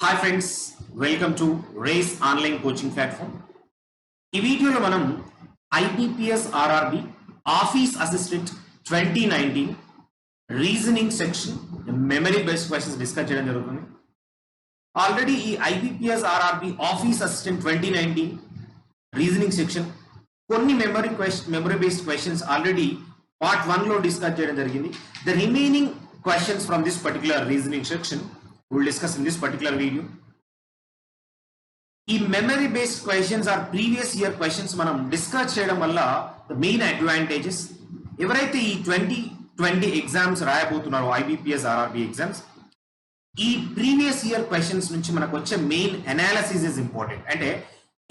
Hi friends, welcome to Race online coaching platform. ఈ వీడియోలో మనం IBPS RRB office assistant 2019 reasoning section memory based questions discuss చేయడం జరుగుతుంది. Already ఈ IBPS RRB office assistant 2019 reasoning section కొన్ని memory based questions already part 1 లో discuss చేయడం జరిగింది. The remaining questions from this particular reasoning section we'll discuss in this particular video. ఈ memory based questions are previous year questions మనం discuss చేయడం వల్ల the main advantages ఎవరైతే ఈ 2020 exams రాయబోతున్నారో IBPS RRB exams, ఈ ప్రీవియస్ ఇయర్ క్వశ్చన్స్ నుంచి మనకు వచ్చే మెయిన్ అనాలిసిస్ ఇస్ ఇంపార్టెంట్. అంటే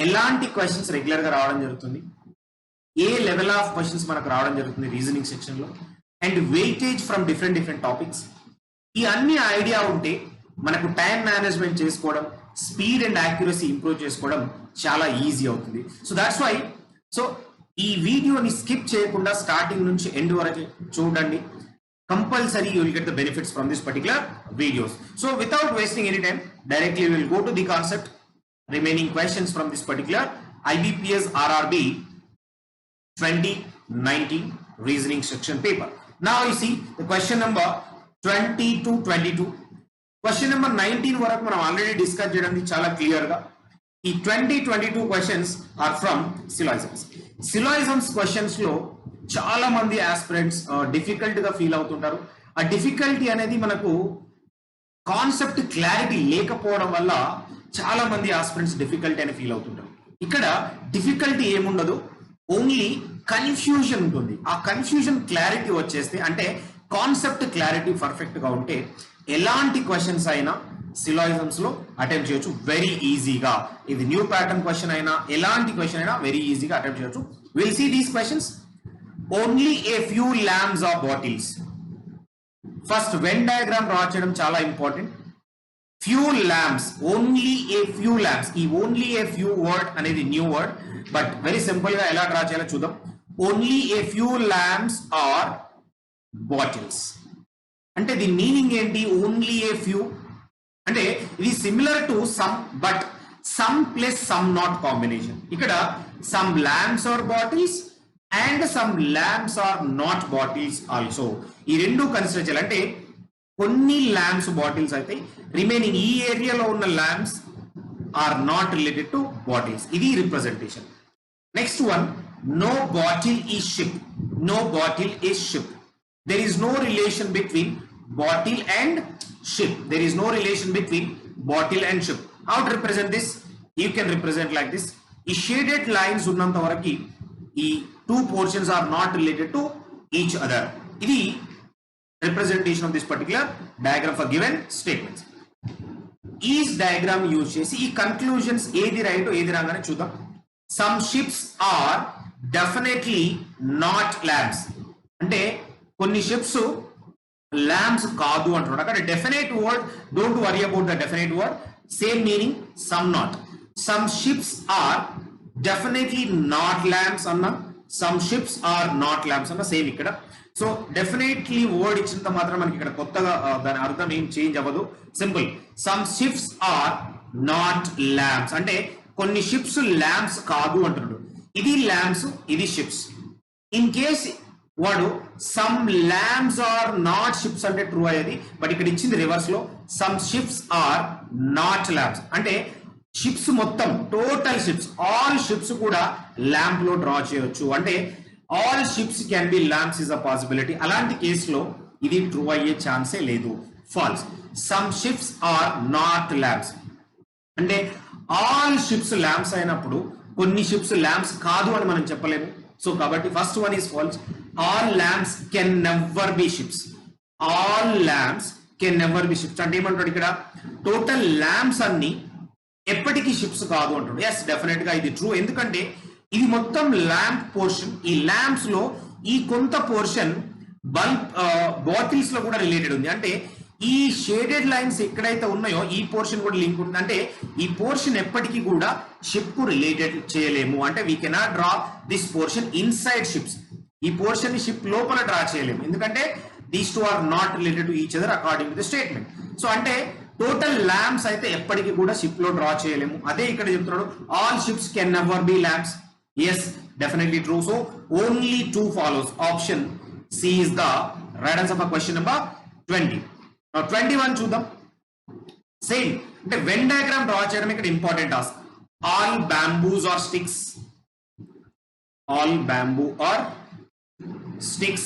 ఎలాంటి క్వశ్చన్స్ రెగ్యులర్ గా రావడం జరుగుతుంది, ఏ లెవెల్ ఆఫ్ క్వశ్చన్స్ మనకు రావడం జరుగుతుంది రీజనింగ్ సెక్షన్ లో, and weightage from different topics. ఈ అన్ని ఐడియా ఉంటే మనకు టైం మేనేజ్మెంట్ చేసుకోవడం, స్పీడ్ అండ్ యాక్యురసీ ఇంప్రూవ్ చేసుకోవడం చాలా ఈజీ అవుతుంది. సో దాట్స్ వై ఈ వీడియోని స్కిప్ చేయకుండా స్టార్టింగ్ నుంచి ఎండ్ వరకు చూడండి. Compulsory you will get the benefits from this particular videos. So without wasting any time directly will go to the concept remaining questions from this particular IBPS RRB 2019 reasoning section paper. Now you see the question number 20 to 22. Question number 19 వరకు మనం already discuss చేయడం చాలా clear గా. ఈ 2022 questions are from సిలాయిజమ్స్. సిలాయిజమ్స్ questions లో చాలా మంది aspirants difficult గా ఫీల్ అవుతుంటారు. ఆ డిఫికల్టీ అనేది మనకు కాన్సెప్ట్ క్లారిటీ లేకపోవడం వల్ల చాలా మంది ఆస్పిరెంట్స్ డిఫికల్టీ అని ఫీల్ అవుతుంటారు. ఇక్కడ డిఫికల్టీ ఏముండదు, ఓన్లీ కన్ఫ్యూజన్ ఉంటుంది. ఆ కన్ఫ్యూజన్ క్లారిటీ వచ్చేస్తే, అంటే కాన్సెప్ట్ క్లారిటీ పర్ఫెక్ట్ గా ఉంటే ఎలాంటి క్వశ్చన్స్ అయినా సిలాయిజమ్స్ లో అటెంప్ట్ చేయొచ్చు వెరీ ఈజీగా. ఇది న్యూ ప్యాటర్న్ క్వశ్చన్ అయినా ఎలాంటి క్వశ్చన్ అయినా వెరీ ఈజీగా అటెంప్ట్ చేయొచ్చు. Will see these questions. Only a few lamps are bottles. First Venn diagram draw చేయడం చాలా important. Few lamps, only a few lamps. ఈ ఓన్లీ ఏ ఫ్యూ వర్డ్ అనేది new word, but very simple గా ఎలా draw చేయాలో చూద్దాం. ఓన్లీ ఏ ఫ్యూ ల్యాంప్స్ ఆర్ బాటిల్స్ అంటే దీని మీనింగ్ ఏంటి? ఓన్లీ ఏ ఫ్యూ అంటే ఇది similar to some, but some plus some not combination. ఇక్కడ some lamps are bottles and some lamps are not bottles also. ఈ రెండు కన్సిడర్ చేయాలి. అంటే కొన్ని ల్యాంప్స్ బాటిల్స్ అయితే రిమైనింగ్ ఈ ఏరియాలో ఉన్న lamps are not related to bottles. ఇది representation. Next one, no bottle is ship. No bottle is ship. There is no relation between bottle and ship. There is no relation between bottle and ship. How to represent this? You can represent like this. ఈ shaded lines ఉన్నంత వరకు ఈ two portions are not related to each other. ఇది representation of this particular diagram for given statements. ఈ diagram use చేసి ఈ conclusions ఏది right ఏది రాంగ్ అని చూద్దాం. Some ships are definitely not lamps. అంటే కొన్ని షిప్స్ ల్యాంప్స్ కాదు అంటున్నాడు. అక్కడ definite word, don't worry about the definite word, same meaning some not. Some ships are definitely not lamps అన్న, some ships are not lamps అన్న same ఇక్కడ. So definitely word ఇచ్చినంత మాత్రం మనకి ఇక్కడ కొత్తగా దాని అర్థం ఏం చేంజ్ అవ్వదు. Simple, some ships are not lamps అంటే కొన్ని షిప్స్ ల్యాంప్స్ కాదు అంటున్నాడు. ఇది ల్యాంప్స్, ఇది షిప్స్. ఇన్ కేస్ వాడు some lamps are not ships అంటే ట్రూ అయ్యేది, బట్ ఇక్కడ ఇచ్చింది రివర్స్ లో some ships are not lamps అంటే షిప్స్ మొత్తం టోటల్ షిప్స్, ఆల్ షిప్స్ కూడా ల్యాంప్ లో డ్రా చేయొచ్చు. అంటే all ships can be lamps is a possibility. అలాంటి కేసులో ఇది ట్రూ అయ్యే ఛాన్సే లేదు. Falls. Some ships are not lamps అంటే ఆల్ షిప్స్ ల్యాంప్స్ అయినప్పుడు కొన్ని షిప్స్ ల్యాంప్స్ కాదు అని మనం చెప్పలేము. సో కాబట్టి first one is false. All lamps can never B ships. All lamps can never B ships అంటే ఏమంటాడు ఇక్కడ, టోటల్ ల్యాంప్స్ అన్ని ఎప్పటికీ షిప్స్ కాదు అంటాడు. ఎస్, డెఫినెట్ గా ఇది ట్రూ. ఎందుకంటే ఇది మొత్తం ల్యాంప్ పోర్షన్. ఈ ల్యాంప్స్ లో ఈ కొంత పోర్షన్ బల్బ్ బాటిల్స్ లో కూడా రిలేటెడ్ ఉంది. అంటే ఈ షేడెడ్ లైన్స్ ఎక్కడైతే ఉన్నాయో ఈ పోర్షన్ కూడా లింక్ ఉంటుంది. అంటే ఈ పోర్షన్ ఎప్పటికీ కూడా షిప్ కు రిలేటెడ్ చేయలేము. అంటే we cannot draw this portion inside ships. ఈ పోర్షన్ ని షిప్ లోపల డ్రా చేయలేము, ఎందుకంటే these two are not related to each other according to the statement. So అంటే టోటల్ ల్యాంప్స్ అయితే ఎప్పటికీ కూడా షిప్ లో డ్రా చేయలేము. అదే ఇక్కడ చెప్తున్నాడు all ships can never be lamps. Yes, definitely true. So only 2 follows. Option C is the right answer for question number 20. 21 చూద్దాం. సేమ్ అంటే వెన్ డయాగ్రామ్ డ్రా చేయడం ఇక్కడ important task. All bamboos are sticks. All bamboo are sticks.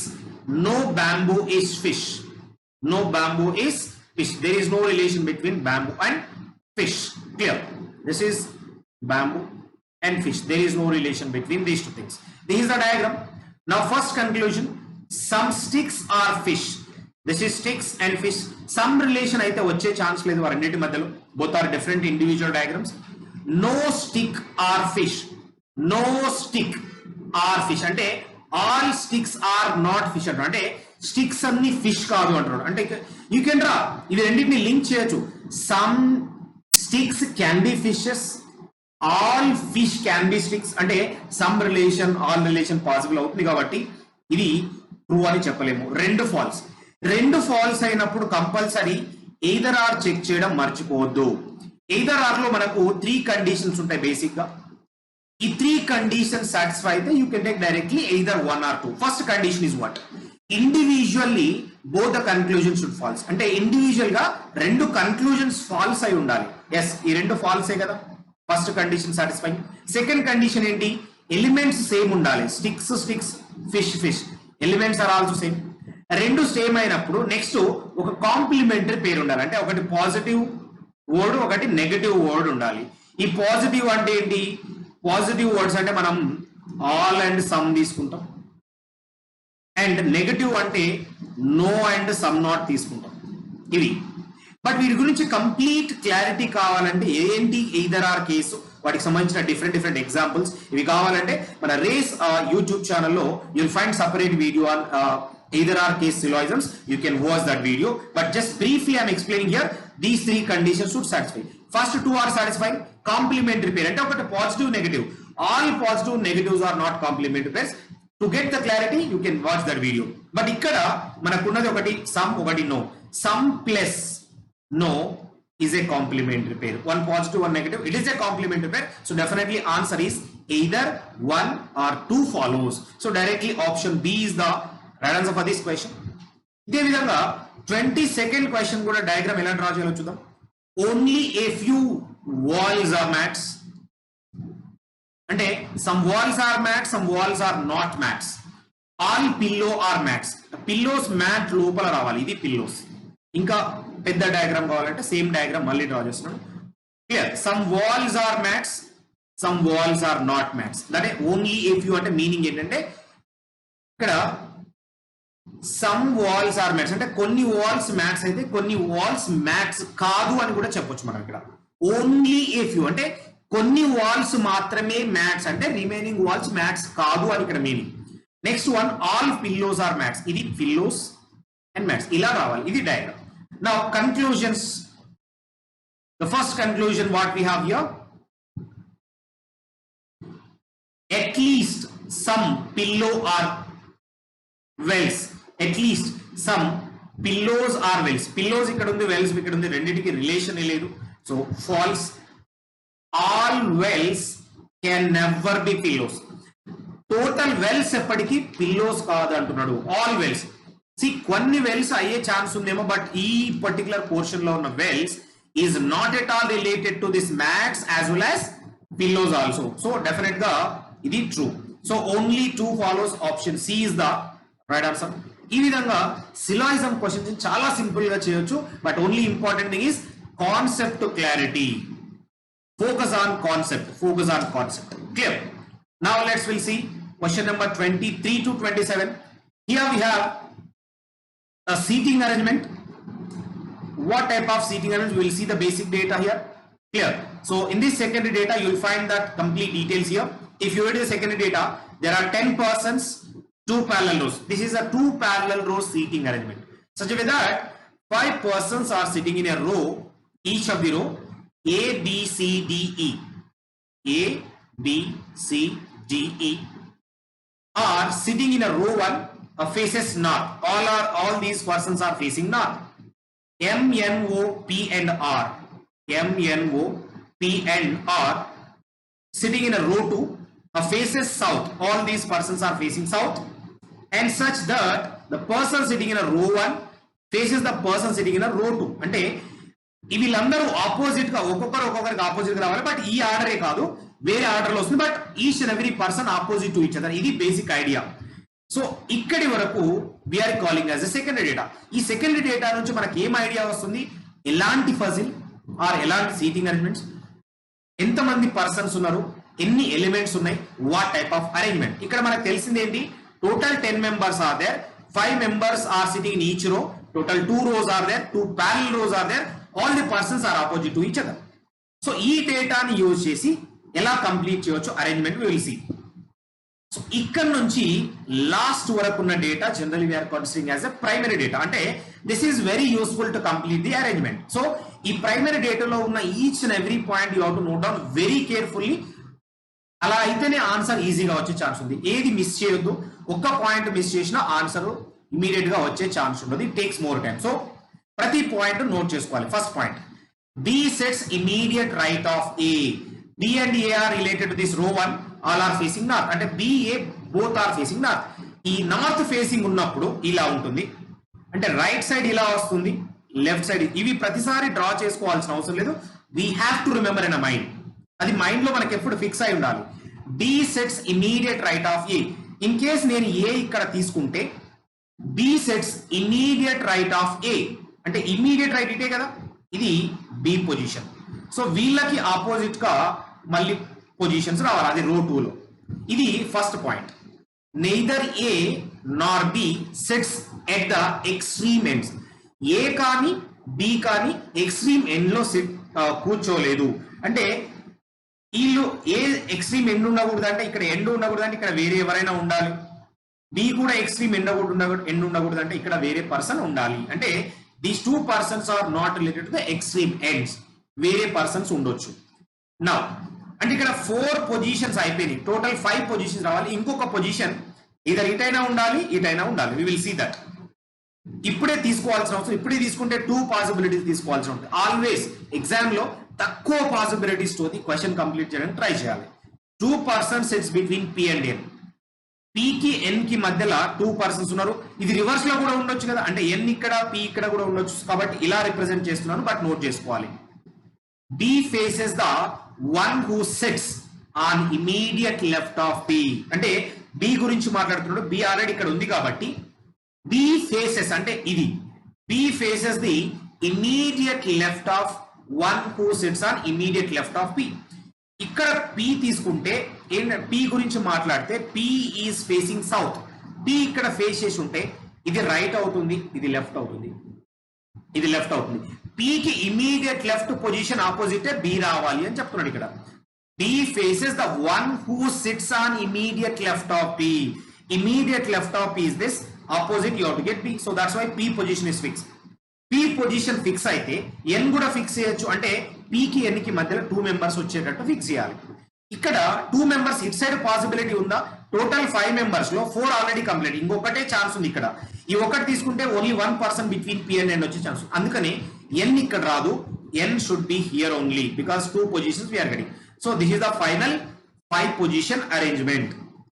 No bamboo is fish. No bamboo is fish. There is no relation between bamboo and fish. Clear? This is bamboo and fish. There is no relation between these two things. This is the diagram. Now first conclusion. Some sticks are fish. This is sticks and fish. Some relation అయితే వచ్చే chance లేదు వారన్నిటి మధ్యలో. Both are different individual diagrams. No stick are fish. No stick are fish. అంటే all sticks are not fish అంటారు. అంటే sticks అన్ని fish కాదు అంటున్నాడు. అంటే యూ కెన్ రా ఇవి రెండింటిని లింక్ చేయొచ్చు. Some sticks can be fishes, all fish can be sticks. అంటే some relation all relation possible అవుతుంది కాబట్టి ఇది ట్రూ అని చెప్పలేము. రెండు ఫాల్స్ అయినప్పుడు కంపల్సరీ ఎయిదర్ ఆర్ చెక్ చేయడం మర్చిపోవద్దు. ఎయిదర్ ఆర్ లో మనకు 3 కండిషన్స్ ఉంటాయి బేసిక్ గా. ఈ 3 conditions satisfy అయితే you can take directly either 1 or 2. First condition is what? Individually both the conclusions should false. అంటే ఇండివిజువల్ గా 2 conclusions false అయి ఉండాలి. ఎస్, ఈ 2 false కదా. First condition satisfy. Second condition ఏంటి? ఎలిమెంట్స్ సేమ్ ఉండాలి. Sticks fish elements are also same. 2 same అయినప్పుడు next ఒక కాంప్లిమెంటరీ పేరు ఉండాలి. అంటే ఒకటి పాజిటివ్ వర్డ్, ఒకటి నెగటివ్ వర్డ్ ఉండాలి. ఈ పాజిటివ్ అంటే ఏంటి? పాజిటివ్ వర్డ్స్ అంటే మనం ఆల్ అండ్ సమ్ తీసుకుంటాం, అండ్ నెగటివ్ అంటే నో అండ్ సమ్ నాట్ తీసుకుంటాం. ఇవి బట్ వీటి గురించి కంప్లీట్ క్లారిటీ కావాలంటే ఏంటి ఎయిదర్ ఆర్ కేసు, వాటికి సంబంధించిన డిఫరెంట్ ఎగ్జాంపుల్స్ ఇవి కావాలంటే మన రేస్ యూట్యూబ్ ఛానల్లో you'll find separate video on either or case syllogisms. You can watch that video. But just briefly I'm explaining here these 3 conditions should satisfy. First 2 are satisfying. Complementary pair అంటే ఒకటి positive negative. All positive negatives are not complementary pairs. To get the clarity you can watch that video. But ఇక్కడ మనకున్నది ఒకటి some, ఒకటి no. Some plus no is a complementary pair. One positive, one negative. It is a complementary pair. So definitely answer is either 1 or 2 follows. So directly option B is the right answer for this question. ఇదే విధంగా 22nd question కూడా diagram ఎలా draw చేయాలో చూద్దాం. Only a few walls are mats. అంటే some walls are mats, some walls are not mats. All pillow are mats. Pillows mat లోపల రావాలి. ఇది pillows. ఇంకా పెద్ద డయాగ్రామ్ కావాలంటే సేమ్ డయాగ్రామ్ మళ్ళీ డ్రా చేస్తున్నాను. Clear? Some walls are mats, some walls are not mats. అంటే ఓన్లీ ఏ few అంటే మీనింగ్ ఏంటంటే ఇక్కడ సమ్ వాల్స్ ఆర్ మ్యాట్స్ అంటే కొన్ని వాల్స్ మ్యాట్స్ అయితే కొన్ని వాల్స్ మ్యాట్స్ కాదు అని కూడా చెప్పొచ్చు మనం. ఇక్కడ ఓన్లీ ఏ ఫ్యూ అంటే కొన్ని వాల్స్ మాత్రమే మ్యాట్స్ అంటే రిమైనింగ్ వాల్స్ మ్యాట్స్ కాదు అని ఇక్కడ meaning. Next one all pillows are mats. ఇది పిల్లోస్ అండ్ మ్యాట్స్ ఇలా రావాలి. ఇది diagram. Now conclusions. The first conclusion what we have here, at least some pillow or wells. At least some pillows or wells. Pillows ikkada undi, wells ikkada undi, renditiki relation ledu. So false. All wells can never be pillows. Total wells eppatiki pillows kaadu antunnadu. All wells. See, కొన్ని wells అయ్యే chance ఉందేమో, but ఈ particular portion లో ఉన్న wells is not at all related to this mats as well as pillows also. So definite గా ఇది true. So only 2 follows. Option C is the right answer. ఈ విధంగా syllogism questions చాలా simple గా చేయొచ్చు. But only important thing is concept clarity. Focus on concept. Focus on concept. Clear? Now let's will see question number 23 to 27. Here we have a seating arrangement. What type of seating arrangement? We will see the basic data here. Clear? So in this secondary data you will find that complete details here. If you read the secondary data, there are 10 persons, 2 parallel rows. This is a 2 parallel row seating arrangement. Such a way that 5 persons are sitting in a row. Each of the row A, B, C, D, E. A, B, C, D, E are sitting in a row 1. Faces north. All these persons are facing north. MNO, P and R, MNO, P and R sitting in a row 2 faces south. All these persons are facing south, and such that the person sitting in a row 1 faces the person sitting in a row 2. అంటే వీళ్ళందరూ opposite గా ఒక్కొక్కరికి opposite గా రావాలి, but ఈ ఆర్డరే కాదు, వేరే order లో వస్తుంది, but each and every person opposite to each other. ఇది బేసిక్ ఐడియా. సో ఇక్కడి వరకు we are calling as a secondary data. ఈ సెకండరీ డేటా నుంచి మనకి ఏం ఐడియా వస్తుంది, ఎలాంటి ఫజిల్ ఆర్ ఎలాంటి సీటింగ్ అరేంజ్మెంట్స్, ఎంతమంది పర్సన్స్ ఉన్నారు, ఎన్ని ఎలిమెంట్స్ ఉన్నాయి, వాట్ టైప్ ఆఫ్ అరేంజ్మెంట్. ఇక్కడ మనకు తెలిసింది ఏంటి, total 10 members are there, 5 members are sitting in each row, total 2 rows are there, 2 parallel rows are there, all the persons are opposite to each other. So ఈ డేటాని use చేసి ఎలా complete చేయవచ్చు arrangement will see. So ఇక్కడ నుంచి last వరకు ఉన్న data general we are considering as a primary data. అంటే this is very useful to complete the arrangement. So ఈ ప్రైమరీ డేటాలో ఉన్న each and every point you have to note down very carefully. అలా అయితేనే ఆన్సర్ ఈజీగా వచ్చే ఛాన్స్ ఉంది. ఏది మిస్ చేయొద్దు, ఒక్క పాయింట్ మిస్ చేసినా ఆన్సర్ ఇమీడియట్ గా వచ్చే ఛాన్స్ ఉండదు. It takes more time. So ప్రతి పాయింట్ నోట్ చేసుకోవాలి. First point, B sets immediate right of A. B and A are related to this row 1, all are facing north. అంటే B A both are facing north. ఈ north facing ఉన్నప్పుడు ఇలా ఉంటుంది, అంటే right side ఇలా వస్తుంది, left side. ఇవి ప్రతిసారి డ్రా చేసుకోవాల్సిన అవసరం లేదు. We have to remember in a mind. అది మైండ్ లో మనకి ఎప్పుడు ఫిక్స్ అయి ఉండాలి. B sets immediate right of A. In case నేను ఏ ఇక్కడ తీసుకుంటే B sets immediate right of A, అంటే ఇమీడియట్ రైట్ ఇటే కదా, ఇది బి పొజిషన్. సో వీళ్ళకి ఆపోజిట్ గా మళ్ళీ పొజిషన్స్ రావాలి, అది రో 2 లో. ఇది first point. Neither A nor B sets at the extreme ends. A కానీ బి కానీ ఎక్స్ట్రీమ్ ఎండ్ లో కూర్చోలేదు. అంటే వీళ్ళు ఏ ఎక్స్ట్రీమ్ ఎండ్ ఉండకూడదు, అంటే ఇక్కడ ఎండ్ ఉండకూడదు, అంటే ఇక్కడ వేరే ఎవరైనా ఉండాలి. బి కూడా ఎక్స్ట్రీమ్ ఎండ్ ఉండకూడదు, అంటే ఇక్కడ వేరే పర్సన్ ఉండాలి. అంటే these 2 persons are not related to the extreme ends. వేరే పర్సన్స్ ఉండొచ్చు. నౌ అంటే ఇక్కడ 4 పొజిషన్స్ అయిపోయినాయి, టోటల్ 5 పొజిషన్స్ రావాలి. ఇంకొక పొజిషన్ ఇదర్ ఇటైనా ఉండాలి, ఇటైనా ఉండాలి. We will see that. ఇప్పుడే తీసుకోవాల్సిన అవసరం, ఇప్పుడే తీసుకుంటే 2 పాసిబిలిటీస్ తీసుకోవాల్సి ఉంటుంది. ఆల్వేస్ ఎగ్జామ్ లో తక్కువ పాసిబిలిటీస్ తోటి క్వశ్చన్ కంప్లీట్ చేయడానికి ట్రై చేయాలి. 2 persons sits between P and N. P కి ఎన్ కి మధ్యలో 2 persons ఉన్నారు. ఇది రివర్స్ లో కూడా ఉండొచ్చు కదా, అంటే ఎన్ ఇక్కడ పి ఇక్కడ కూడా ఉండొచ్చు. కాబట్టి ఇలా రిప్రజెంట్ చేస్తున్నాను, బట్ నోట్ చేసుకోవాలి. B faces the one who sits on immediate left of B. అంటే బి గురించి మాట్లాడుతున్నాడు, బి ఆల్రెడీ ఇక్కడ ఉంది కాబట్టి బి ఫేసెస్ అంటే ఇది, B faces the immediate left of one who sits on immediate left of P. ఇక్కడ పి తీసుకుంటే పి గురించి మాట్లాడితే P is facing south. P ఇక్కడ ఫేస్ చేసి ఉంటే ఇది రైట్ అవుతుంది, ఇది లెఫ్ట్ అవుతుంది, ఇది లెఫ్ట్ అవుతుంది. పి కి immediate left position opposite B రావాలి అని చెప్తున్నాడు ఇక్కడ. B faces the one who sits on immediate left of P. Immediate left of P is this, opposite you have to get B. So that's why P position is fix. P position fix అయితే N కూడా fix చేయొచ్చు. అంటే P కి N కి మధ్యలో 2 members వచ్చేటట్టు fix చేయాలి. ఇక్కడ 2 members ఇట్ సైడ్ పాసిబిలిటీ ఉందా? టోటల్ 5 members లో 4 ఆల్రెడీ కంప్లీట్, ఇంకొకటే ఛాన్స్ ఉంది. ఇక్కడ ఈ ఒకటి తీసుకుంటే only 1 person between P and N వచ్చే ఛాన్స్. అందుకని ఎన్ ఇక్కడ రాదు, N should be here only because 2 positions we are getting. So this is the final 5 position arrangement.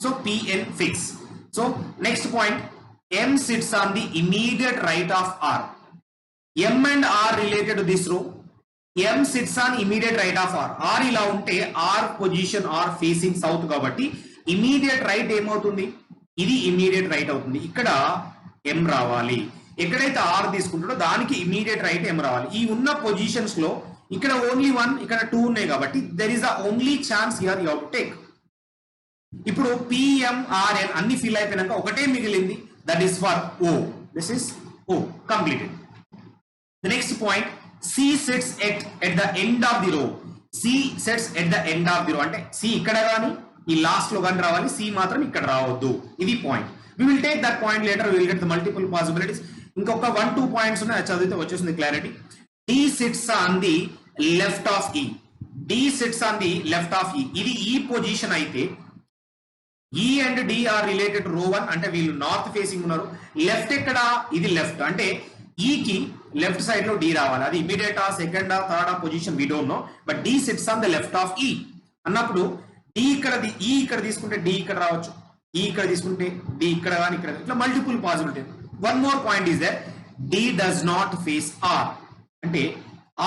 So Pn fix. So next point, M sits on the immediate right of R. M and R related to this row. M sits on immediate right of R. R ఇలా ఉంటే R position R facing south కాబట్టి immediate right ఏమవుతుంది, ఇది immediate right అవుతుంది. ఇక్కడ M రావాలి. ఎక్కడైతే R తీసుకుంటాడో దానికి ఇమీడియట్ రైట్ M రావాలి. ఈ ఉన్న పొజిషన్స్ లో ఇక్కడ ఓన్లీ 1, ఇక్కడ 2 ఉన్నాయి కాబట్టి there is the only chance here you have to take. ఇప్పుడు PMRN అన్ని ఫిల్ అయిపోయినాక ఒకటే మిగిలింది, that is for O. This is O completed. The next point, C sits at the end of the row. C sits at the end of the row. అంటే C ఇక్కడ గాని ఈ last లో గాని రావాలి, C మాత్రం ఇక్కడ రావద్దు. ఇది point. We will take that point later. We will get the multiple possibilities. ఇంకొక 1-2 పాయింట్స్ ఉన్నాయి, చదివితే వచ్చేస్తుంది clarity. D sits on the left of E. D sits on the left of E. ఇది ఈ పొజిషన్ అయితే E and D are related to row 1. అంటే వీళ్ళు north facing ఉన్నారు. లెఫ్ట్ ఎక్కడ, ఇది లెఫ్ట్. అంటే ఈ కి లెఫ్ట్ సైడ్ లో డి రావాలి. అది immediate second third position we don't know, but D sits on the left of E అన్నప్పుడు డి ఇక్కడ ఈ ఇక్కడ తీసుకుంటే డి ఇక్కడ రావచ్చు, ఈ ఇక్కడ తీసుకుంటే డి ఇక్కడ కానీ ఇక్కడ, ఇట్లా multiple possibility. One more point is that D does not face R, అంటే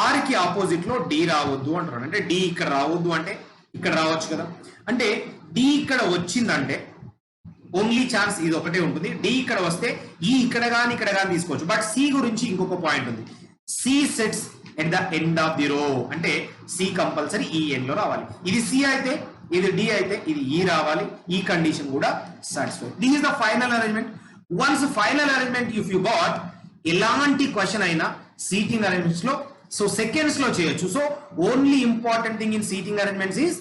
ఆర్ కి ఆపోజిట్ లో డి రావద్దు అంటున్నాడు. అంటే డి ఇక్కడ రావద్దు అంటే ఇక్కడ రావచ్చు కదా. అంటే డి ఇక్కడ వచ్చిందంటే ఓన్లీ ఛాన్స్ ఇది ఒకటే ఉంటుంది, డి ఇక్కడ వస్తే ఈ ఇక్కడ కానీ తీసుకోవచ్చు. బట్ సి గురించి ఇంకొక పాయింట్ ఉంది. C sets at the end of the row, అంటే సి కంపల్సరీ ఈ ఎండ్ లో రావాలి. ఇది సి అయితే ఇది డి అయితే ఇది ఈ రావాలి. ఈ కండిషన్ కూడా satisfy. This is the final arrangement. Once final arrangement if you got, ఎలాంటి క్వశ్చన్ అయినా సీటింగ్ అరేంజ్మెంట్స్ లో సో సెకండ్స్ లో చేయొచ్చు. So only important thing in seating arrangements is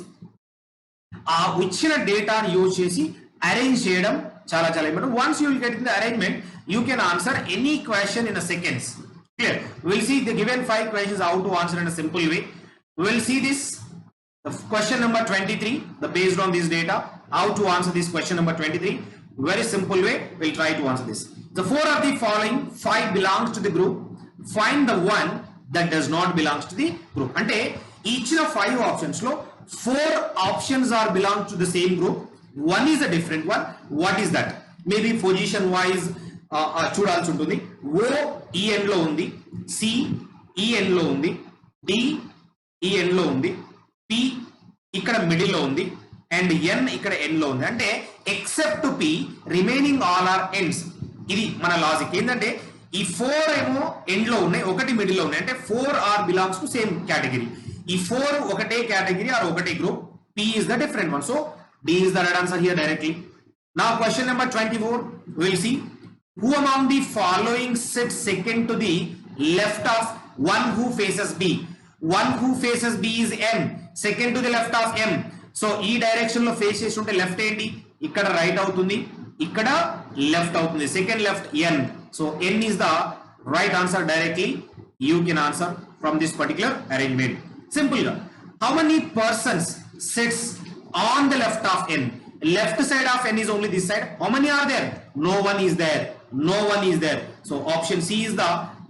ఆ ఇచ్చిన డేటాను యూజ్ చేసి అరేంజ్ చేయడం చాలా important. Once you will get in the arrangement you can answer any question in a seconds. Clear? We will see the given 5 questions how to answer in a simple way. We will see this the question number 23, the based on this data, how to answer this question number 23. Very simple way, we'll try to answer this. The 4 of the following 5 belongs to the group. Find the one that does not belongs to the group. Ante each of 5 options lo 4 options are belong to the same group. One is a different one. What is that? Maybe position wise చూడాల్సి ఉంటుంది. ఓ ఈ end లో ఉంది, C ఈ end లో ఉంది, D ఈ end లో ఉంది, పి ఇక్కడ మిడిల్ లో ఉంది, అండ్ ఎన్ ఇక్కడ ఎండ్ లో ఉంది. అంటే except P remaining all are ends. ఇది మన లాజిక్. ఏంటంటే ఈ 4 ఏమో ఎండ్ లో ఉన్నాయి, ఒకటి మిడిల్ లో ఉన్నాయి. అంటే 4 are belongs to same category. ఈ 4 ఒకటే కేటగిరీ ఆర్ ఒకటే group. P is the different one. So D is the right answer here directly. Now question number 24, we will see. Who among the following sits second to the left of one who faces B? One who faces B is M. Second to the left of M. So ఈ direction లో face చేసి ఉంటే left ఏంటి, ఇక్కడ right అవుతుంది, ఇక్కడ left అవుతుంది. Second left N. So N is the right answer directly. You can answer from this particular arrangement. Simple గా. How many persons sits on the left of N? Left side of N is only this side. How many are there? No one is there. No one is there. So option C is the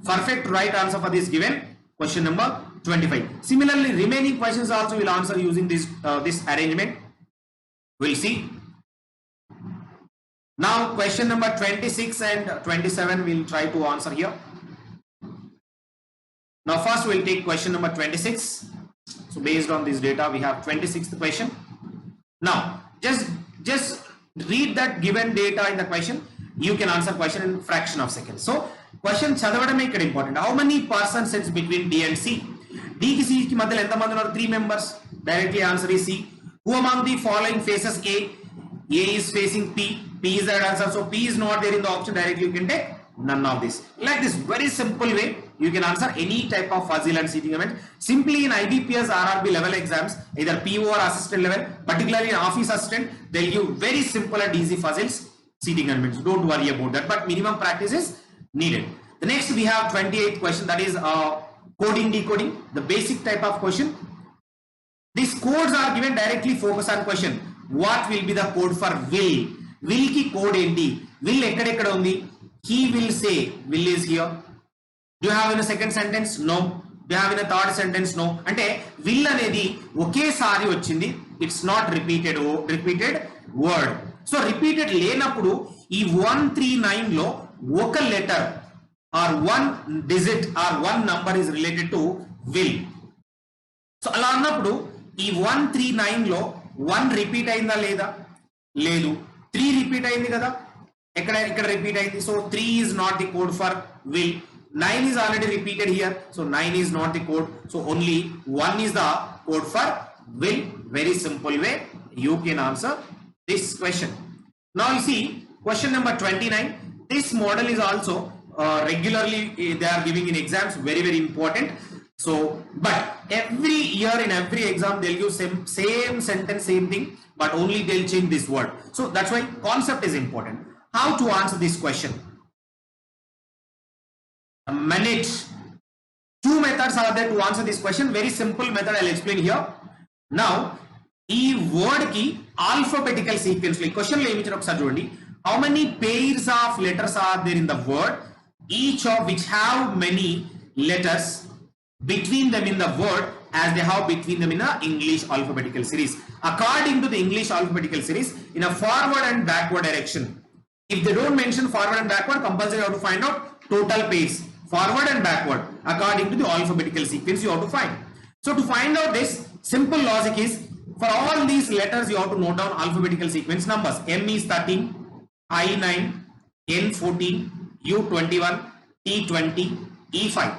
perfect right answer for this given question number 25. Similarly, remaining questions also will answer using this arrangement. We'll see. Now question number 26 and 27 we'll try to answer here. Now first we'll take question number 26. So based on this data we have 26th question. Now just read that given data in the question. You can answer question in fraction of seconds. So question చదవడమే ఇక్కడ important. How many persons sits between D and C? D కి C కి మధ్యలో ఎంత మంది ఉన్నారు? 3 members. Directly answer is C. Who among the following faces A? A is facing P. P is the right answer. So P is not there in the option. Directly you can take none of this. Like this very simple way you can answer any type of puzzle and seating event. Simply in IBPS RRB level exams, either PO or assistant level, particularly in office assistant, they'll give very simple and easy puzzles, seating elements. Don't worry about that, but minimum practice is needed. The next we have 28th question, that is coding decoding, the basic type of question. These codes are given directly. Focus on question. What will be the code for will? Will ki code enti? Will ekkada undi? He will say. Will is here. Do you have in a second sentence? No. Do you have in a third sentence? No. అంటే will అనేది ఒకేసారి వచ్చింది. It's not repeated word. So repeated లేనప్పుడు ఈ 139 లో ఒక letter or 1 digit or 1 number is related to will. So అలా అన్నప్పుడు ఈ 139 లో 1 రిపీట్ అయిందా లేదా? లేదు. 3 రిపీట్ అయింది కదా, ఇక్కడ రిపీట్ అయింది. So 3 is not the code for will. 9 is already repeated here, so 9 is not the code. So only 1 is the code for will. Very simple way you can answer this question. Now you see question number 29. This model is also regularly they are giving in exams, very important. So but every year in every exam they'll use same sentence, same thing, but only they'll change this word. So that's why concept is important. How to answer this question? Manage. 2 methods are there to answer this question. Very simple method I'll explain here. Now ఈ word కి alphabetical sequence లో question లో ఏమి ఇచ్చారు ఒకసారి చూడండి. How many pairs of letters are there in the word? each of which have many letters between them in the word as they have between them in a English alphabetical series. According to the English alphabetical series, in a forward and backward direction. If they don't mention forward and backward, compulsory you have to find out total pairs. Forward and backward, according to the alphabetical sequence, you have to find. So to find out this, simple logic is, for all these letters, you have to note down alphabetical sequence numbers. M is 13, I 9, N 14, U 21, T 20, E 5.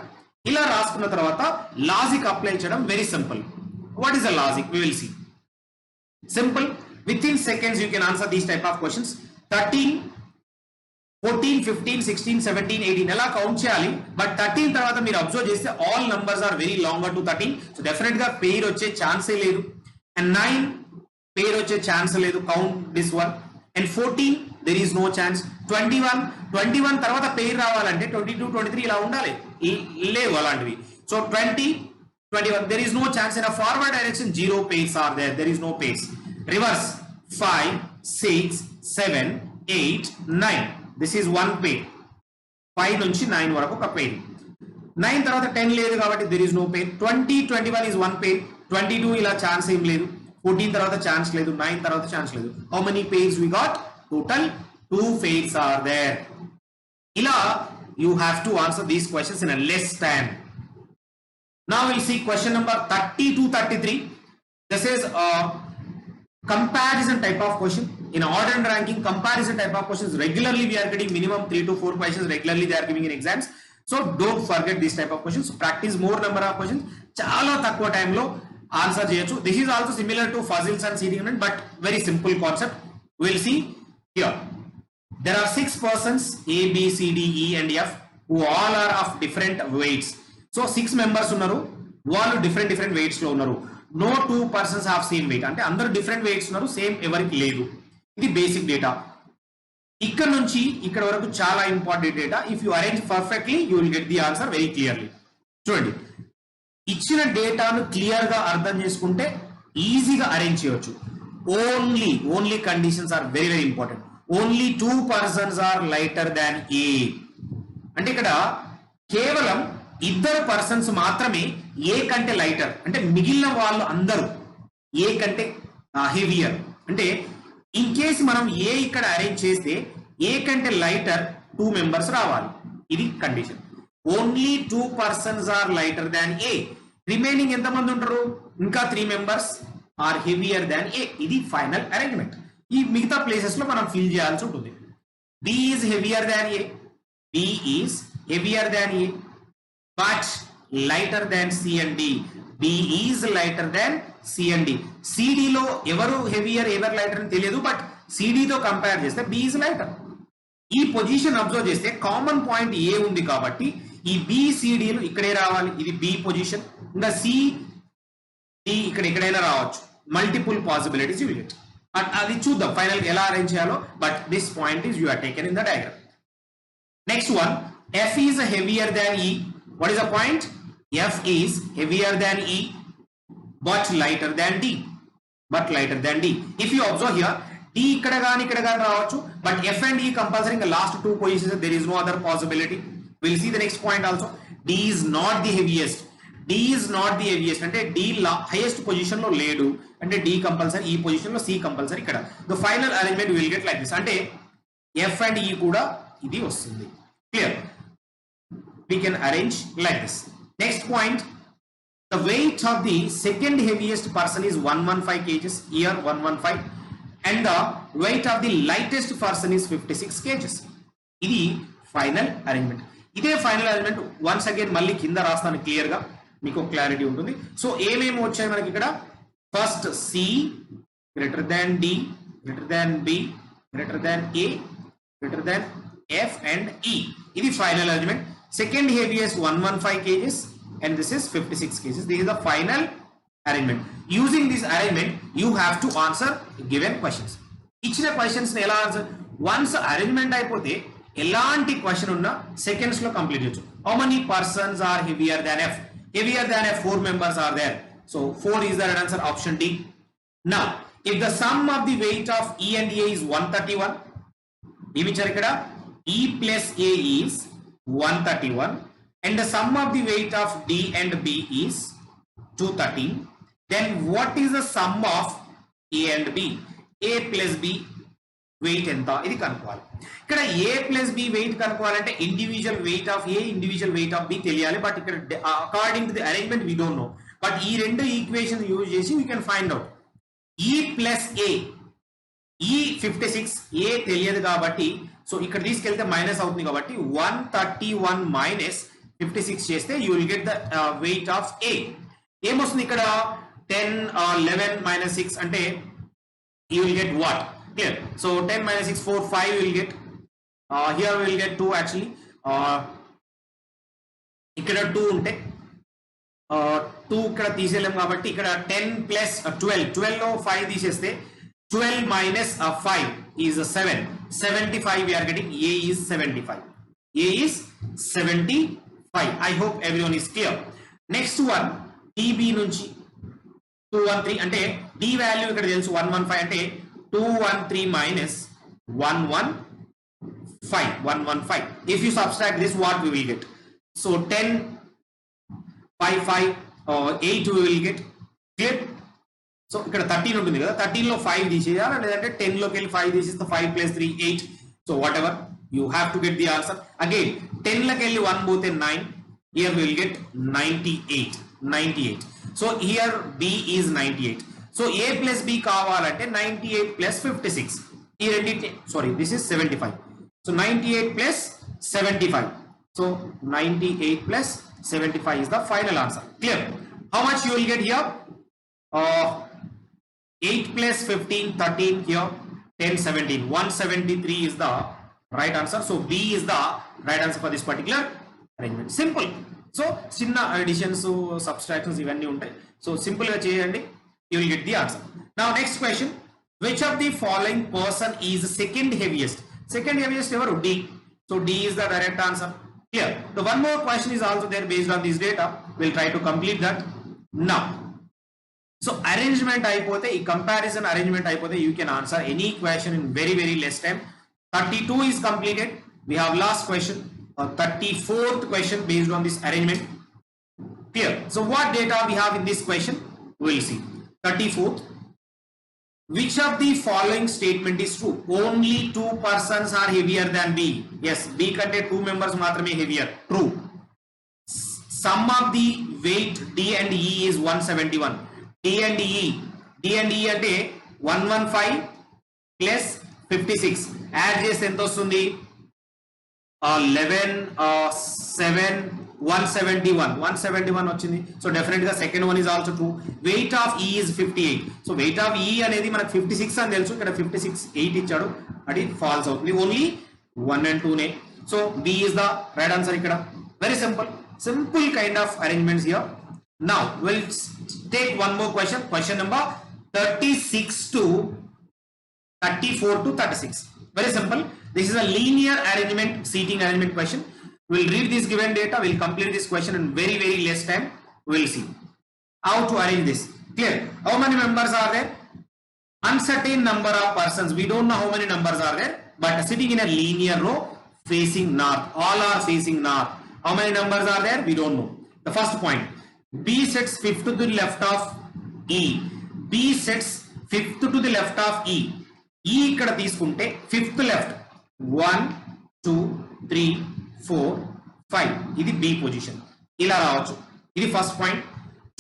ఇలా రాసుకున్న తర్వాత logic apply చేయడం very simple. What is the logic? We will see. Simple, with in seconds you can answer these type of questions. 13, 14, 15, 16, 17, 18 ఎలా count చేయాలి? But 13 తర్వాత మీరు observe చేస్తే all numbers are very longer to 13. So definite గా పేరు వచ్చే ఛాన్సే లేదు. అండ్ 9 పేరు వచ్చే ఛాన్స్ లేదు. Count this one. And 14 there is no chance. 21 తర్వాత పేరు రావాలంటే 22, 23 ఇలా ఉండాలి, లేవు అలాంటివి. So 20, 21 there is no chance. In a forward direction 0 pairs are there. There is no pairs. Reverse 5, 6, 7, 8, 9. This is one pair. 5 నుంచి 9 వరకు ఒక pair. 9 తర్వాత 10 లేదు కాబట్టి there is no pair. 20, 21 is one pair. 22 ఇలా ఛాన్స్ ఏం లేదు. 14 తర్వాత ఛాన్స్ లేదు. 9 తర్వాత ఛాన్స్ లేదు. How many pairs we got? Total 2 pairs are there. Ila you have to answer these questions in a less time. Now we'll see question number 30 to 33. This is a comparison type of question. In order and ranking comparison type of questions, regularly we are getting minimum 3 to 4 questions regularly they are giving in exams. So don't forget this type of questions. Practice more number of questions. Chala takkuva time lo answer cheyochu. This is also similar to puzzles and seating but very simple concept. We'll see here. There are 6 persons A, B, C, D, E and F who all are of different weights. So 6 members unnaru, వాళ్ళు different weights లో ఉన్నారు. No 2 persons have same weight. అంటే అందరూ different weights ఉన్నారు, same ఎవరికి లేదు. ఇది basic data. ఇక్కడ నుంచి ఇక్కడ వరకు చాలా important data. If you arrange perfectly you will get the answer very clearly. చూడండి, ఇచ్చిన డేటాను క్లియర్ గా అర్థం చేసుకుంటే ఈజీగా అరేంజ్ చేయొచ్చు. Only conditions are very very important. Only 2 persons are lighter than A. అంటే ఇక్కడ కేవలం 2 persons మాత్రమే ఏ కంటే లైటర్, అంటే మిగిలిన వాళ్ళు అందరూ ఏ కంటే హెవియర్. అంటే ఇన్ కేస్ మనం ఏ ఇక్కడ అరేంజ్ చేస్తే ఏ కంటే లైటర్ 2 members రావాలి. ఇది condition. Only 2 persons are lighter than A. Remaining ఎంతమంది ఉంటారు? ఇంకా 3 members are heavier than A. ఇది ఫైనల్ అరేంజ్మెంట్. ఈ మిగతా ప్లేసెస్ లో మనం ఫిల్ చేయాల్సి ఉంటుంది. B is heavier than A, B is heavier than A but lighter than C and D. B is lighter than C and D. సిడిలో ఎవరు హెవియర్ ఎవరు లైటర్ అని తెలియదు, బట్ సిడితో కంపేర్ చేస్తే బి ఈజ్ లైటర్. ఈ పొజిషన్ అబ్జర్వ్ చేస్తే కామన్ పాయింట్ ఏ ఉంది కాబట్టి ఈ బిసిడిలు ఇక్కడే రావాలి. ఇది బి పొజిషన్. ఇంకా సి డి ఇక్కడ ఎక్కడైనా రావచ్చు. Multiple possibilities you will get. అది చూద్దాం ఫైనల్ ఎలా అరేంజ్ చేయాలో. But this point is you are taken in the diagram. Next one, F is heavier than E. What is the point? F is heavier than E but lighter than D. If you observe here, D ఇక్కడ కానీ రావచ్చు, but F and E compulsory ఇంకా last 2 positions. There is no other possibility. Will see the next point also. D is not the heaviest. అంటే D highest position లో లేడు. అంటే D compulsory ఈ position లో, సి కంపల్సరీ ఇక్కడ. The final arrangement will get like this. అంటే F and ఈ కూడా ఇది వస్తుంది. Clear? we can arrange like this. Next point, the weight of the second heaviest person is 115 kgs. Here 115, and the weight of the lightest person is 56 kgs. ఇది final arrangement. ఇదే final arrangement once again మళ్ళీ కింద రాస్తాను clear గా, మీకు clarity ఉంటుంది. So ఏమేమి వచ్చాయి మనకి ఇక్కడ? First C greater than D, greater than B, greater than A, greater than F and E. ఇది final arrangement. Second heaviest 115 kgs and this is 56 kgs. This is the final arrangement. Using this arrangement, you have to answer given questions. ఇచ్చిన questions ఎలా answer? Once arrangement అయిపోతే ఎలాంటి question ఉన్నా seconds లో complete చేయొచ్చు. How many persons are heavier than F? Heavier than F, 4 members are there. So 4 is the right answer, option D. Now, if the sum of the weight of E and A is 131, ఏమి ఇచ్చారు ఇక్కడ? E plus A is 131, and the sum of the weight of D and B is 213. Then what is the sum of A and B? A plus B weight ఎంత ఇది కనుక్కోవాలి. ఇక్కడ A plus B weight కనుక్కోవాలంటే individual weight of A individual weight of B తెలియాలి. But ఇక్కడ according to the arrangement we don't know. But ఈ రెండు equation use చేసి we can find out. E plus A, ఈ 56 A తెలియదు కాబట్టి so ఇక్కడ తీసుకెళ్తే మైనస్ అవుతుంది కాబట్టి 131 మైనస్ 56 చేస్తే you will get the weight of A. ఏమొస్తుంది ఇక్కడ 10 11 minus 6 అంటే you will get what? Clear. So 10 minus 6 4 5 you will get. Here we will get 2 actually. ఇక్కడ 2 ఉంటే 2 ఇక్కడ తీసేయలేం కాబట్టి ఇక్కడ 10 plus 12 లో 5 తీసేస్తే 12 minus 5 is 7. 75 we are getting. A is 75. A is 75. I hope everyone is clear. Next one DB నుంచి 213 అంటే D value ఇక్కడ తెలుసు 115 అంటే 213 minus 115. If you subtract this, what we will get? So 10 5 5 8 we will get. Clear? So ఇక్కడ 13 ఉంటుంది కదా, 13 లో 5 తీసేయాలి, లేదంటే 10 లోకి వెళ్ళి 5 తీసేస్తే 5 plus 3 8. So what ever you have to get the answer. Again 10 లోకి వెళ్ళి 1 పోతే 9. Here will get 98. So here B is 98. So A plus B కావాలంటే 98 plus 56. ఈ రెండింటి sorry this is 75. So 98 plus 75. So 98 plus 75 is the final answer. Clear? How much you will get here? 8 plus 15 13 here 10 17 173 is the right answer. So B is the right answer for this particular arrangement. Simple. So చిన్న additions subtractions ఇవన్నీ ఉంటాయి. So simple గా చేయండి, you will get the answer. Now next question, which of the following person is second heaviest? Second heaviest evaru? D. So D is the direct answer. Clear? So one more question is also there based on this data. We'll try to complete that now. So arrangement అయిపోతే, ఈ comparison arrangement అయిపోతే you can answer any question in very less time. 32 is completed. We have last question, 34th question based on this arrangement. Clear? So what data we have in this question? We'll see. 34th. Which of the following statement is true? Only 2 persons are heavier than B. Yes, B కంటే 2 members మాత్రమే heavier. True. Sum of the weight D and E is 171. D and E అంటే 115 plus 56. Add చేస్తే ఎంత వస్తుంది? 11 7 171 వచ్చింది. So definite గా second one is also true. Weight of E is 58. So weight of E అనేది మనకు 56 అని తెలుసు, ఇక్కడ 56 8 ఇచ్చాడు, అది ఫాల్స్ అవుతుంది. ఓన్లీ 1 and 2 నే. So B is the right answer ఇక్కడ. Very simple kind of arrangements here. Now we'll take one more question. Question number 36 to 34 to 36. Very simple. This is a linear arrangement, seating arrangement question. We'll read this given data. We'll complete this question in very less time. We'll see how to arrange this. Clear? How many members are there? Uncertain number of persons. We don't know how many numbers are there, but sitting in a linear row facing north. All are facing north. How many numbers are there? We don't know. The first point. B sets fifth to the left of E. B sets fifth to the left of E. E ఇక్కడ తీసుకుంటే fifth left 1 2 3 4 5. ఇది B position. ఇలా రావచ్చు. ఇది first point.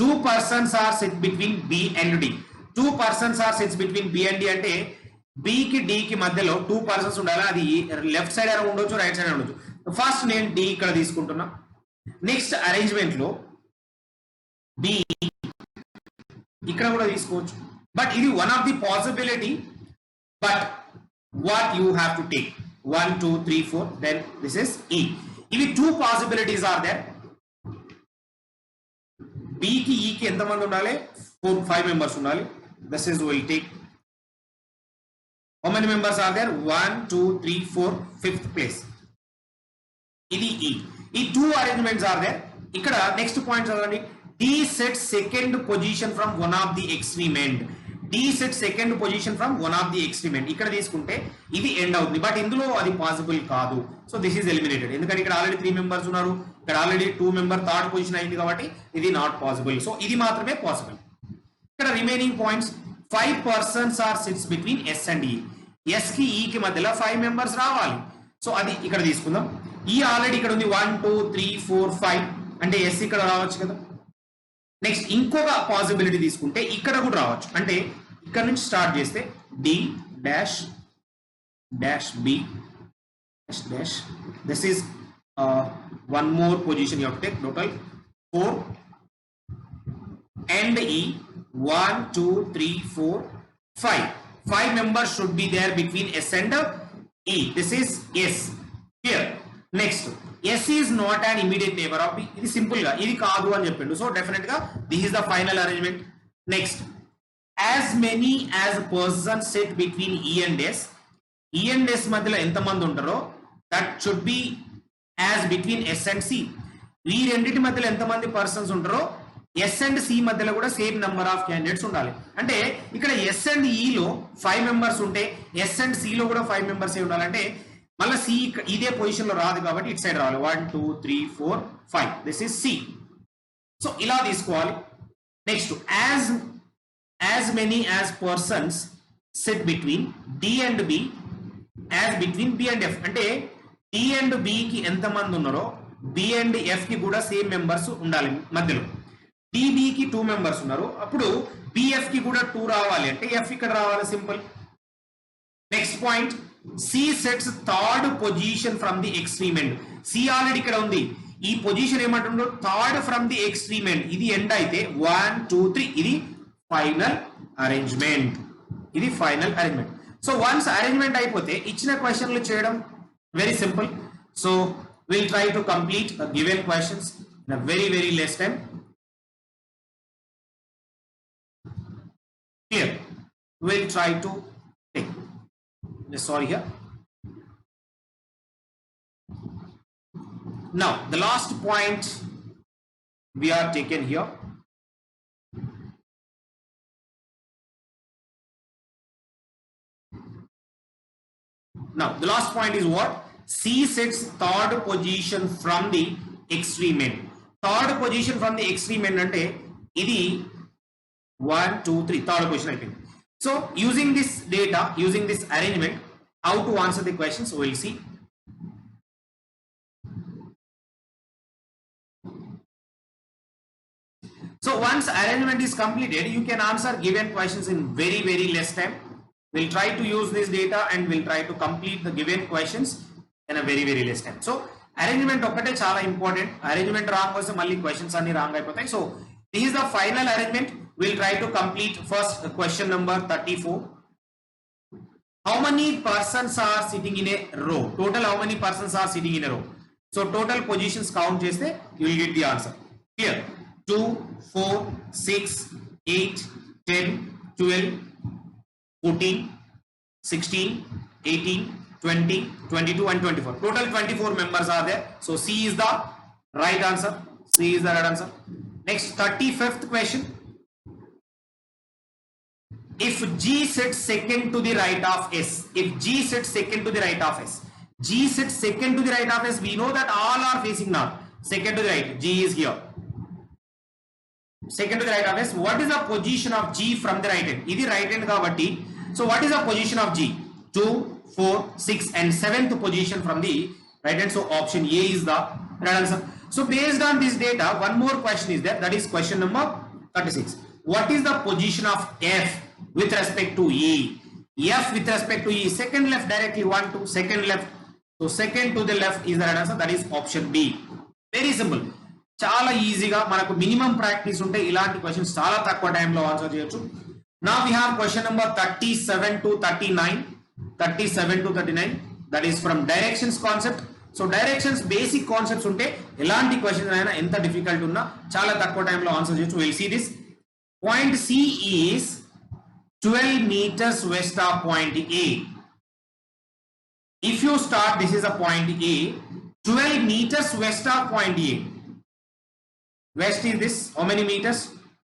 2 persons are sit between B and D. 2 persons are sits between B and D అంటే B కి D కి మధ్యలో 2 persons ఉండాలి. అది లెఫ్ట్ సైడ్ అయినా ఉండొచ్చు, రైట్ సైడ్ అయినా ఉండొచ్చు. ఫస్ట్ నేను D ఇక్కడ తీసుకుంటున్నా. నెక్స్ట్ అరేంజ్మెంట్ లో B ఇక్కడ కూడా తీసుకోవచ్చు, బట్ ఇది one of the possibility. But what you have to take 1 2 3 4 then this is E. ఇవి 2 పాసిబిలిటీస్ ఆర్ దేర్. B కి E కి ఎంతమంది ఉండాలి? 5 members ఉండాలి. This is will take how many members are there? 1 2 3 4 5th place. ఇది E. ఈ 2 arrangements are there. ఇక్కడ next point చదవండి. D sets second position from one of the extreme end. D D sets second position from one of the extreme end ఇక్కడ తీసుకుంటే ఇది end అవుతుంది but ఇందులో అది పాసిబుల్ కాదు సో దిస్ ఈస్ ఎలిమినేటెడ్ ఎందుకంటే ఇక్కడ ఆల్రెడీ 3 మెంబర్స్ ఉన్నారు ఇక్కడ ఆల్రెడీ 2 మెంబర్ థర్డ్ పొజిషన్ అయింది కాబట్టి ఇది నాట్ పాసిబుల్ సో ఇది మాత్రమే పాసిబుల్ ఇక్కడ remaining points 5 persons are sits between S and E S కి ఈ కి మధ్యలో 5 మెంబర్స్ రావాలి సో అది ఇక్కడ తీసుకుందాం ఈ ఆల్రెడీ ఇక్కడ ఉంది 1 2 3 4 5 అంటే ఎస్ ఇక్కడ రావచ్చు కదా నెక్స్ట్ ఇంకొక పాసిబిలిటీ తీసుకుంటే ఇక్కడ కూడా రావచ్చు అంటే ఇక్కడ నుంచి స్టార్ట్ చేస్తే D dash dash B dash dash this is one more position you have to take total 4 and E 1 2 3 4 5 members should be there between S and E this is S here next S is not an immediate neighbor of B ఇది simple గా ఇది కాదు అని చెప్పిండు so definite గా this is the final arrangement next as many as persons sit between E and S E and S మధ్యలో ఎంత మంది ఉంటారో that should be as between S and C ఈ రెండిటి మధ్యలో ఎంత మంది పర్సన్స్ ఉంటారో S and C మధ్యలో కూడా సేమ్ నెంబర్ ఆఫ్ క్యాండిడేట్స్ ఉండాలి అంటే ఇక్కడ S and E లో 5 మెంబర్స్ ఉంటే S and C లో కూడా 5 మెంబర్స్ ఉండాలంటే మళ్ళీ C ఇదే పొజిషన్ లో రాదు కాబట్టి ఇటు సైడ్ రావాలి 1 2 3 4 5 దిస్ ఇస్ C సో ఇలా తీసుకోవాలి next as many as persons sit between D and B as between B and F అంటే D and B కి ఎంత మంది ఉన్నారో B and F కి కూడా సేమ్ మెంబర్స్ ఉండాలి మధ్యలో DB కి 2 మెంబర్స్ ఉన్నారు అప్పుడు BF కి కూడా 2 రావాలి అంటే F ఇక్కడ రావాలి simple next point C sets third position from the extreme end C already ఇక్కడ ఉంది ఈ పొజిషన్ ఏమంటుందో third from the extreme end ఇది ఎండ్ అయితే 1 2 3 ఇది final arrangement so once arrangement అయిపోతే ఇచ్చిన క్వశ్చన్లు చేయడం very simple so we'll try to complete the given questions in a very less time here we'll try to take sorry here now the last point we are taken here now the last point is what C sets third position from the extreme end third position from the extreme end ante idi 1 2 3 third position ayipindi so using this data using this arrangement how to answer the questions we'll see so once arrangement is completed you can answer given questions in very less time we'll try to use this data and we'll try to complete the given questions in a very less time so arrangement okkate chaala important arrangement wrong vaste malli questions anni wrong ayipotayi so this is the final arrangement we'll try to complete first question number 34 how many persons are sitting in a row total how many persons are sitting in a row so total positions count cheste you will get the answer here 2 4 6 8 10 12 14 16 18 20 22 and 24 total 24 members are there so C is the right answer next 35th question if G sits second to the right of S if G sits second to the right of S G sits second to the right of S we know that all are facing north second to the right G is here second to the right of S what is the position of G from the right end idi right end kabatti so what is the position of G 2 4 6 and 7th position from the right hand so option A is the right answer so based on this data one more question is there that is question number 36 what is the position of F with respect to E F with respect to E second left directly 1 2 second left so second to the left is the right answer that is option B very simple చాలా ఈజీగా మనకు minimum practice ఉంటే ఇలాంటి questions చాలా తక్కువ టైంలో answer చేయొచ్చు now we have question number 37 to 39 that is from directions concept so directions basic concepts ఉంటే ఎలాంటి క్వశ్చన్స్ అయినా ఎంత డిఫికల్ట్ ఉన్నా చాలా తక్కువ టైంలో ఆన్సర్ చేయొచ్చు we'll see this point C is 12 meters west of point A if you start this is a point A 12 meters west of point A west is this how many meters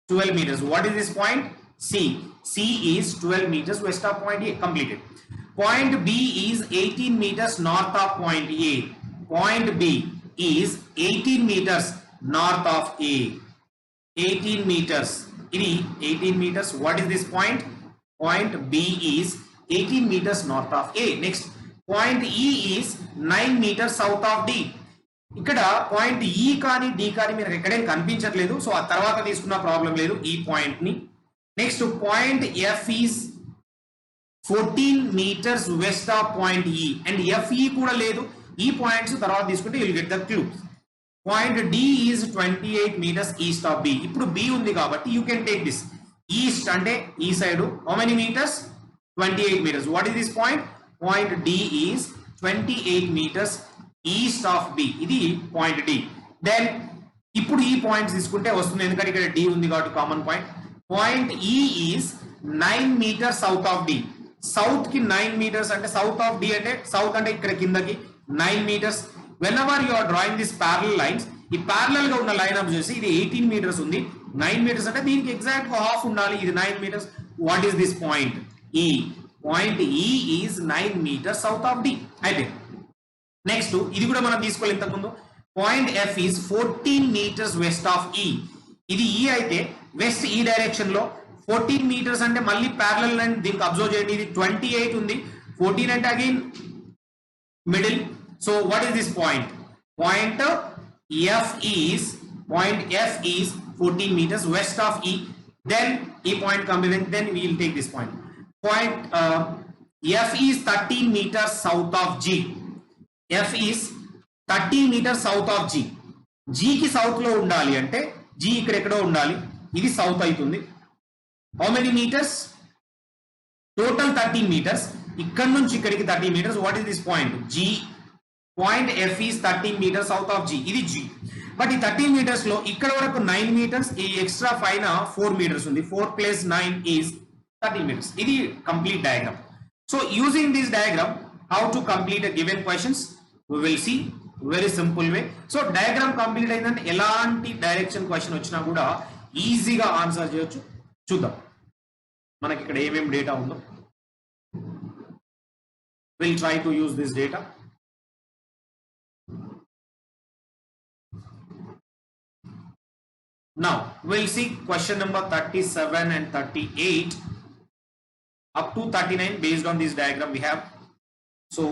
12 meters what is this point C. C is 12 meters west of point A. Completed. Point B is 18 meters north of point A. Point B is 18 meters north of A. 18 meters. 18 meters. What is this point? Point B is 18 meters north of A. Next, point E is 9 meters south of D. ఇక్కడ point ఈ కానీ D కానీ మీరు ఎక్కడేం కనిపించట్లేదు, so ఆ తర్వాత తీసుకున్న problem లేదు ఈ పాయింట్ ని. Next point F is 14 meters west of point E and FE కూడా లేదు. ఈ పాయింట్స్ తర్వాత తీసుకుంటే you'll get the clue. Point D is 28 meters east of B. ఇప్పుడు B ఉంది కాబట్టి you can take this. East అంటే ఈ side how many meters? 28 meters. What is this point? Point D is 28 meters east of B. ఇది point D. Then ఇప్పుడు ఈ points తీసుకుంటే వస్తుంది, ఎందుకంటే ఇక్కడ D ఉంది కాబట్టి common point. Point E is 9 meters south of D. South కి 9 meters అంటే సౌత్ ఆఫ్ డి అంటే సౌత్ అంటే ఇక్కడ కిందకి 9 meters. Whenever you are drawing this parallel lines, ఈ ప్యారలల్ గా ఉన్న లైన్ అప్ చేసి ఇది 18 meters ఉంది, 9 meters అంటే దీనికి ఎగ్జాక్ట్ గా హాఫ్ ఉండాలి, ఇది 9 meters. What is this point? ఈ point E is 9 meters south of D. అయితే నెక్స్ట్ ఇది కూడా మనం తీసుకోవాలి ఇంతకు ముందు. Point F is 14 meters west of E. ఇది ఈ అయితే వెస్ట్ ఈ డైరెక్షన్ లో 14 meters అంటే మళ్ళీ ప్యారలల్ లైన్ దీనికి అబ్జర్వ్ చేయండి, ఇది 28 ఉంది, 14 అంటే again middle. So what is this point? Point F is 14 meters west of E. Then E point completed, then we will take this point. Point F is 13 meters south of G. F is 13 meters south of G. G కి south లో ఉండాలి అంటే G ఇక్కడ ఎక్కడో ఉండాలి, ఇది south అవుతుంది. How many meters? Total 13 meters. ఇక్కడ నుంచి ఇక్కడికి 13 meters. What is this point? G. Point F is 13 meters south of G. ఇది G. బట్ ఈ 13 meters లో ఇక్కడ వరకు 9 meters, ఈ ఎక్స్ట్రా పైన 4 meters ఉంది. 4 plus 9 is 13 meters. ఇది complete diagram. So using this diagram how to complete given questions we will see very simple way. So diagram complete అయిందంటే ఎలాంటి డైరెక్షన్ క్వశ్చన్ వచ్చినా కూడా ఈజీగా ఆన్సర్ చేయొచ్చు. చూద్దాం మనకి ఇక్కడ ఏమేమి డేటా ఉందో. Will try to use this data. Now we'll see question number 37 and 38 up to 39 based on this diagram we have. So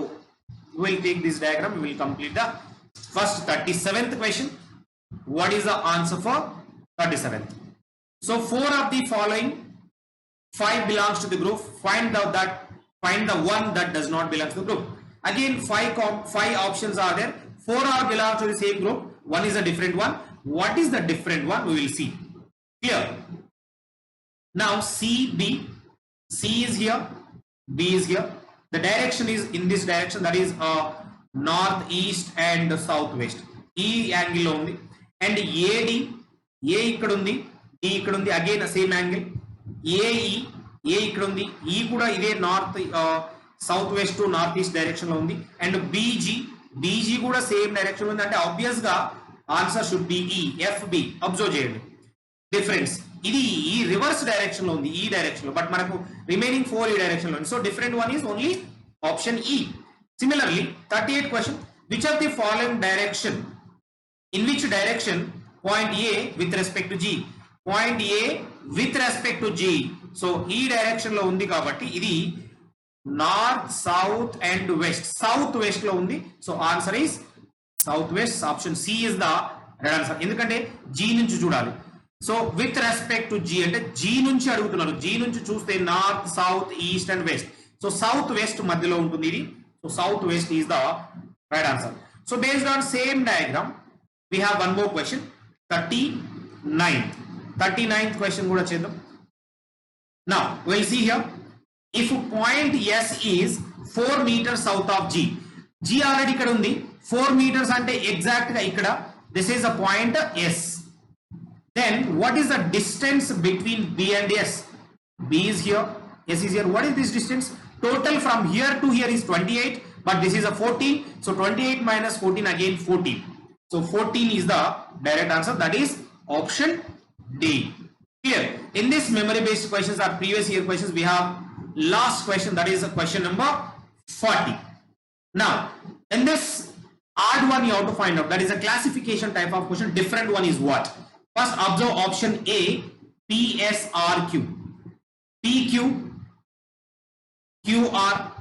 we'll take this diagram, we will complete the first 37th question. What is the answer for 37th? So 4 of the following 5 belongs to the group. Find the one that does not belong to the group. Again 5 options are there. 4 are belong to the same group, one is a different one. What is the different one? We will see. Clear? Now C, B. C is here, B is here. The direction is in this direction, that is north, east and southwest. E angle only. And AD, A ikkada undi, D ikkada undi, again the same angle. AE, A ikkada undi, E kuda ide north, southwest to northeast direction lo undi. And BG, BG kuda same direction undi, ante obvious ga answer should be E. FB observe cheyandi. Difference ఇది ఈ reverse direction లో ఉంది, ఈ direction లో, but మనకు remaining 4 ఈ direction లో ఉంది. So different one is only option E. Similarly 38 question, which of the following direction, in which direction point A with respect to G, point A with respect to G. So ఈ direction లో ఉంది కాబట్టి ఇది north, south and west, south west లో ఉంది. So answer is south west. Option C is the right answer, ఎందుకంటే G నుంచి చూడాలి. So with respect to G అంటే జీ నుంచి అడుగుతున్నారు, జీ నుంచి చూస్తే north, south, east and west. So south west మధ్యలో ఉంటుంది ఇది. So south west is the right answer. So based on same diagram we have one more question, 39th question కూడా చేద్దాం. Now will see here, if point S is 4 meters south of G. G already ఇక్కడ ఉంది, 4 meters అంటే exact గా ఇక్కడ, this is a point S. Then what is the distance between B and S? B is here, S is here. What is this distance? Total from here to here is 28, but this is a 14. So 28 minus 14 again 14. So 14 is the direct answer. That is option D. Clear? In this memory based questions or previous year questions, we have last question, that is question number 40. Now, in this odd one you have to find out, that is a classification type of question. Different one is what? First observe option A, PSRQ. PQ, QR,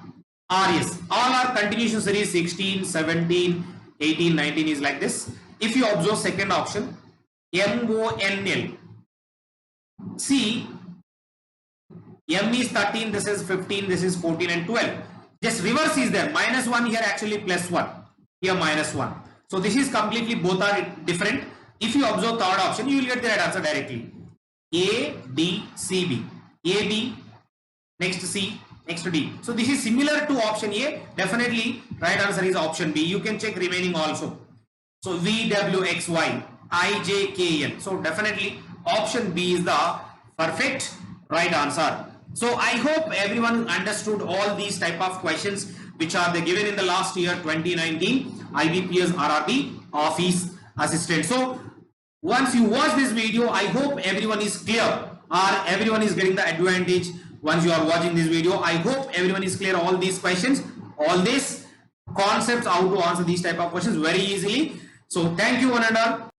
RS. All are continuation series 16, 17, 18, 19 is like this. If you observe second option, MONL. See, M is 13, this is 15, this is 14 and 12. Just reverse is there. -1 here, actually +1. Here -1. So this is completely, both are different. If you observe third option, you will get the right answer directly. A, D, C, B. A, B, next C, next D. So this is similar to option A. Definitely right answer is option B. You can check remaining also. So V, W, X, Y, I, J, K, L. So definitely option B is the perfect right answer. So I hope everyone understood all these type of questions which are given in the last year 2019 IBPS RRB office assistant. So once you watch this video, I hope everyone is clear or everyone is getting the advantage once you are watching this video. I hope everyone is clear all these questions, all these concepts, how to answer these type of questions very easily. So thank you one and all.